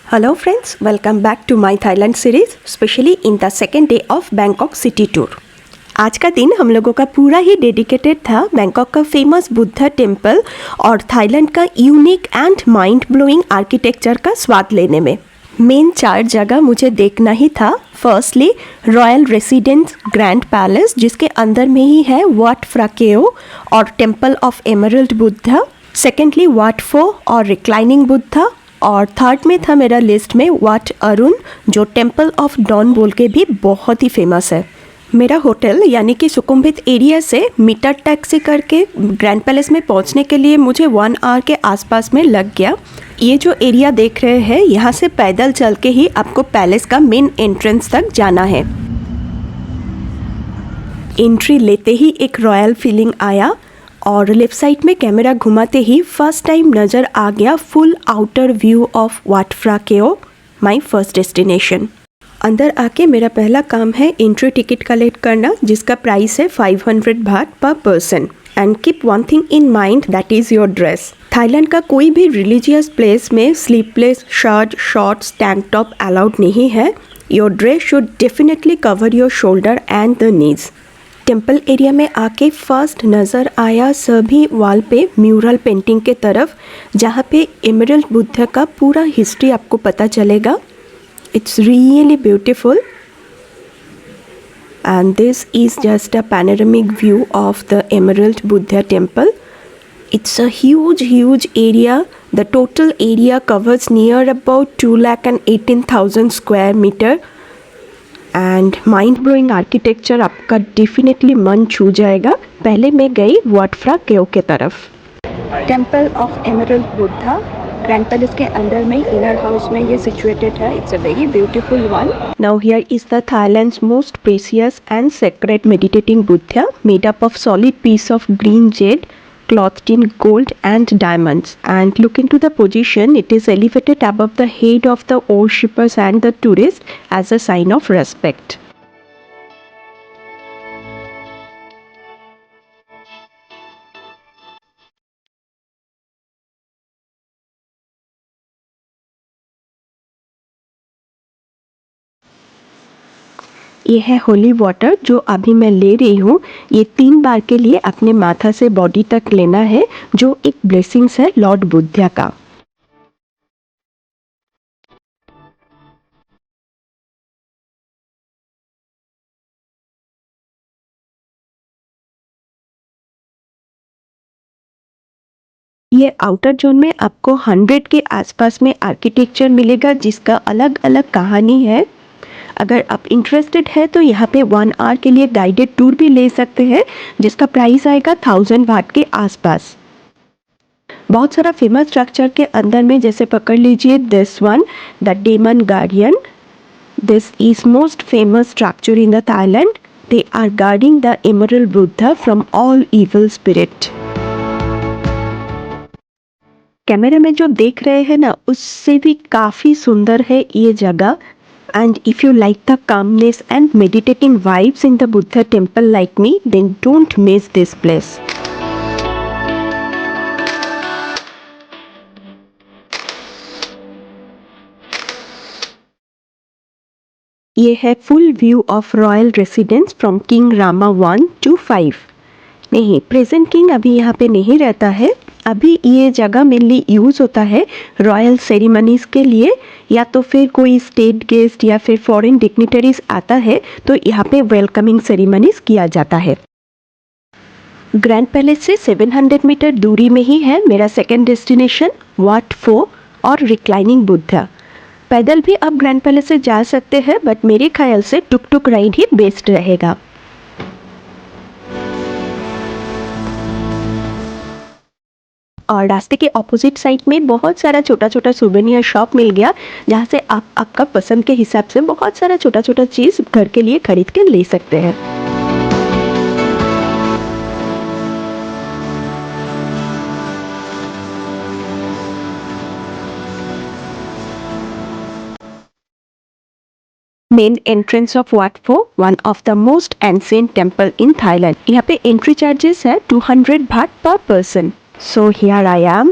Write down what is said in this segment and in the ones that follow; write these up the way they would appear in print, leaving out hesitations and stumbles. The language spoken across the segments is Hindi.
Hello friends, welcome back to my Thailand series, especially in the second day of Bangkok city tour. आज का दिन हम लोगों का पूरा ही डेडिकेटेड था बैंकॉक का फेमस बुद्धा टेम्पल और थाईलैंड का unique and mind blowing architecture का स्वाद लेने में। मेन 4 जगह मुझे देखना ही था। Firstly royal residence Grand Palace, जिसके अंदर में ही है वाट फ्रा केओ और temple of Emerald Buddha. Secondly Wat Pho और रिक्लाइनिंग बुद्धा, और थर्ड में था मेरा लिस्ट में वाट अरुण, जो टेम्पल ऑफ डॉन बोल के भी बहुत ही फेमस है। मेरा होटल यानी कि सुकुम्भित एरिया से मीटर टैक्सी करके ग्रैंड पैलेस में पहुंचने के लिए मुझे 1 आवर के आसपास में लग गया। ये जो एरिया देख रहे हैं, यहाँ से पैदल चल के ही आपको पैलेस का मेन एंट्रेंस तक जाना है। एंट्री लेते ही एक रॉयल फीलिंग आया और लेफ्ट साइड में कैमरा घुमाते ही फर्स्ट टाइम नज़र आ गया full outer view of Wat Phra Kaew, my first destination. अंदर आके मेरा पहला काम है एंट्री टिकट कलेक्ट करना, जिसका प्राइस है 500 बात per person. And keep one thing in mind, that is your dress. Thailand का कोई भी रिलीजियस प्लेस में sleeveless shirt, shorts, tank top allowed नहीं है। Your dress should definitely cover your shoulder and the knees. Temple area में आके फर्स्ट नज़र आया सभी वॉल पे म्यूरल पेंटिंग के तरफ, जहाँ पे एमरल्ड बुद्ध का पूरा हिस्ट्री आपको पता चलेगा। It's really beautiful and this is just a panoramic view of the Emerald Buddha temple. It's a huge area. The total area covers near about 218,000 square meter and mind blowing architecture आपका definitely मन छू जाएगा। पहले मैं गई वाट फ्रा केओ के तरफ। Temple of Emerald Buddha Grand Palace के अंदर में इनर हाउस में ये सिचुएटेड है। It's a very beautiful one. Now here is the Thailand's most precious and sacred meditating Buddha, made up of solid piece of green jade clothed in gold and diamonds. And look into the position, it is elevated above the head of the worshippers and the tourists as a sign of respect. ये है होली वाटर जो अभी मैं ले रही हूँ। ये 3 बार के लिए अपने माथा से बॉडी तक लेना है, जो एक ब्लेसिंग्स है लॉर्ड बुद्धा का। ये आउटर जोन में आपको 100 के आसपास में आर्किटेक्चर मिलेगा, जिसका अलग अलग कहानी है। अगर आप इंटरेस्टेड है तो यहाँ पे 1 आवर के लिए गाइडेड टूर भी ले सकते हैं, जिसका प्राइस आएगा 1000 बात के आसपास। बहुत सारा फेमस स्ट्रक्चर के अंदर में जैसे पकड़ लीजिए this one, the demon guardian. This is most famous structure in the Thailand. They are guarding the emerald Buddha from all evil spirit. Camera में जो देख रहे हैं ना, उससे भी काफ़ी सुंदर है ये जगह। And if you like the calmness and meditating vibes in the Buddha temple like me, then don't miss this place. ये है full view of royal residence from king Rama 1 to 5। नहीं, प्रेजेंट किंग अभी यहाँ पे नहीं रहता है। अभी ये जगह मेनली यूज़ होता है रॉयल सेरेमनीज़ के लिए, या तो फिर कोई स्टेट गेस्ट या फिर फॉरेन डिग्निटरीज आता है तो यहाँ पे वेलकमिंग सेरेमनीज़ किया जाता है। ग्रैंड पैलेस से 700 मीटर दूरी में ही है मेरा सेकेंड डेस्टिनेशन वाट फो और रिक्लाइनिंग बुद्धा। पैदल भी आप ग्रैंड पैलेस से जा सकते हैं, बट मेरे ख्याल से टुक टुक राइड ही बेस्ट रहेगा। और रास्ते के ऑपोजिट साइड में बहुत सारा छोटा छोटा सुवेनियर शॉप मिल गया, जहाँ से आप आपका पसंद के हिसाब से बहुत सारा छोटा छोटा चीज़ घर के लिए खरीद के ले सकते हैं। Main entrance of Wat Pho, one of the most ancient temple in Thailand. यहाँ पे एंट्री चार्जेस है 200 baht per person. So here I am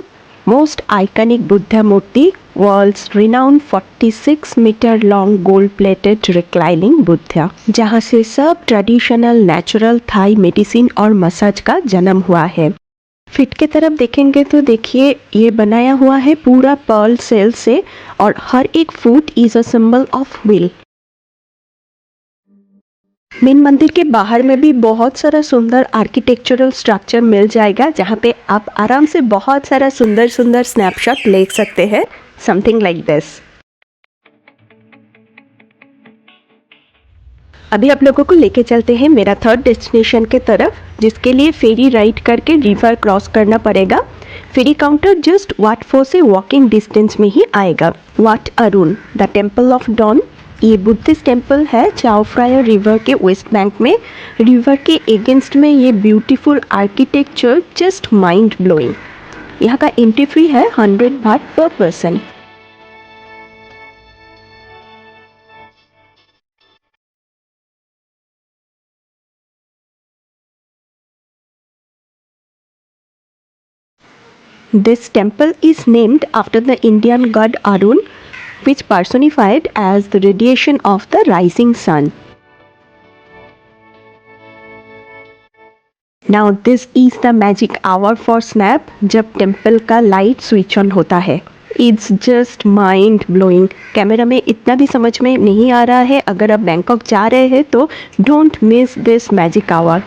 Most iconic Buddha Murti, world's renowned 46 metre long gold plated reclining Buddha, जहाँ से सब ट्रेडिशनल नेचुरल थाई मेडिसिन और मसाज का जन्म हुआ है। फिट के तरफ देखेंगे तो देखिए ये बनाया हुआ है पूरा पर्ल सेल से और हर एक foot is a symbol of will. Main मंदिर के बाहर में भी बहुत सारा सुंदर आर्किटेक्चरल स्ट्रक्चर मिल जाएगा, जहाँ पे आप आराम से बहुत सारा सुंदर सुंदर स्नैपशॉट ले सकते हैं, समथिंग लाइक दिस। अभी आप लोगों को लेके चलते हैं मेरा थर्ड डेस्टिनेशन के तरफ, जिसके लिए फेरी राइड करके रिवर क्रॉस करना पड़ेगा। फेरी काउंटर जस्ट वाट 4 से वॉकिंग डिस्टेंस में ही आएगा। Wat Arun, the temple of dawn, ये बुद्धिस्ट टेम्पल है चाओ फ्राया रिवर के वेस्ट बैंक में। रिवर के अगेंस्ट में ये beautiful architecture just mind blowing. यहाँ का एंट्री फी है 100 baht per person. This temple is named after the Indian god Arun, which personified as the radiation of the rising sun. Now this is the magic hour for snap, जब टेम्पल का लाइट स्विच ऑन होता है। It's just mind blowing। Camera में इतना भी समझ में नहीं आ रहा है, अगर आप बैंकॉक जा रहे हैं तो don't miss this magic hour.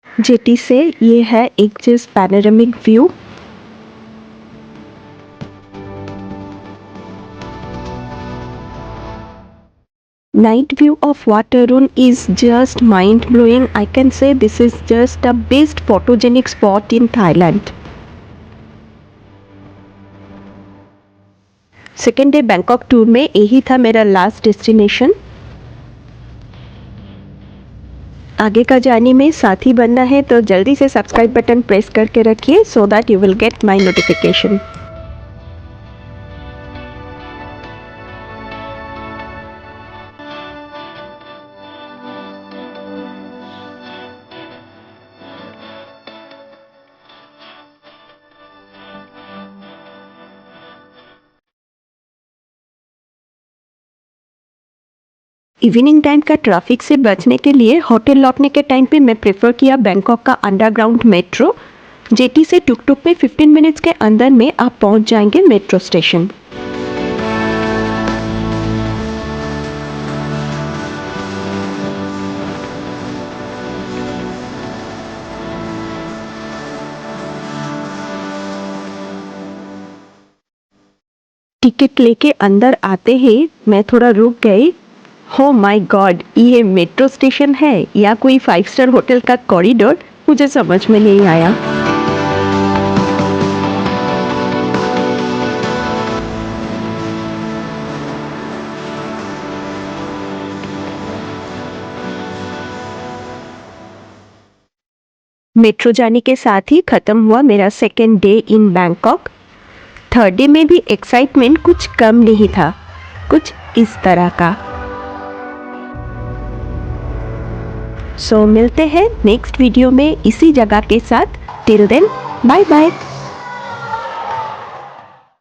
Jetty से ये है एक चीज panoramic view. Night view of Wat Arun is just mind blowing. I can say this is just the best photogenic spot in Thailand. Second day Bangkok tour में यही था मेरा लास्ट डेस्टिनेशन। आगे का जर्नी में साथी बनना है तो जल्दी से सब्सक्राइब बटन प्रेस करके रखिए so that you will get my notification. Evening time का ट्रैफिक से बचने के लिए होटल लौटने के टाइम पे मैं प्रेफर किया बैंकॉक का अंडरग्राउंड मेट्रो। जेटी से टुक टुक में 15 मिनट्स के अंदर में आप पहुंच जाएंगे मेट्रो स्टेशन। टिकट लेके अंदर आते ही मैं थोड़ा रुक गई। हो माय गॉड, ये मेट्रो स्टेशन है या कोई 5 स्टार होटल का कॉरिडोर, मुझे समझ में नहीं आया। मेट्रो जाने के साथ ही खत्म हुआ मेरा second day in Bangkok. Third day में भी एक्साइटमेंट कुछ कम नहीं था, कुछ इस तरह का। सो मिलते हैं नेक्स्ट वीडियो में इसी जगह के साथ। Till then bye bye.